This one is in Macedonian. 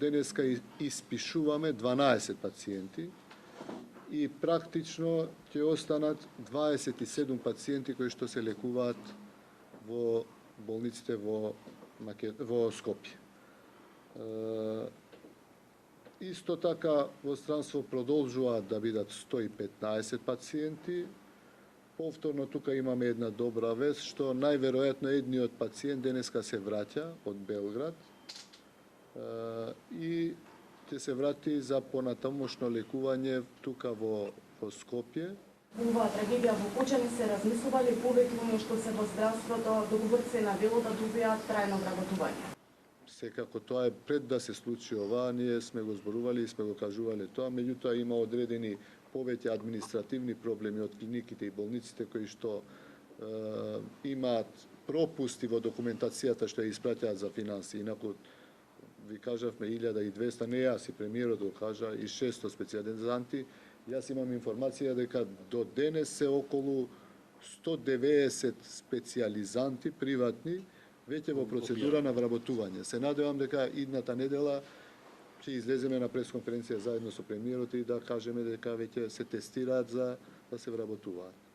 Денеска испишуваме 12 пациенти и практично ќе останат 27 пациенти кои што се лекуваат во болниците во Скопје. Исто така во странство продолжуваат да бидат 115 пациенти. Повторно тука имаме една добра вест што најверојатно едниот пациент денеска се враќа од Белград и ќе се врати за понатамошно лекување тука во Скопје. Оваа трагедија во Кочани се размислувале повеќе што се во здравството, договорот се навело да добијат трајно вработување. Секако тоа е пред да се случи ова, ние сме го зборували и сме го кажувале тоа, меѓутоа има одредени повеќе административни проблеми од клиниките и болниците кои што имаат пропусти во документацијата што ја испраќаат за финанси. Инаку ви кажавме 1200, не јас и премиерот го кажа, и 600 специјализанти. Јас имам информација дека до денес се околу 190 специјализанти приватни веќе во процедура на вработување. Се надевам дека идната недела ќе излеземе на пресконференција заедно со премиерот и да кажеме дека веќе се тестираат за да се вработуваат.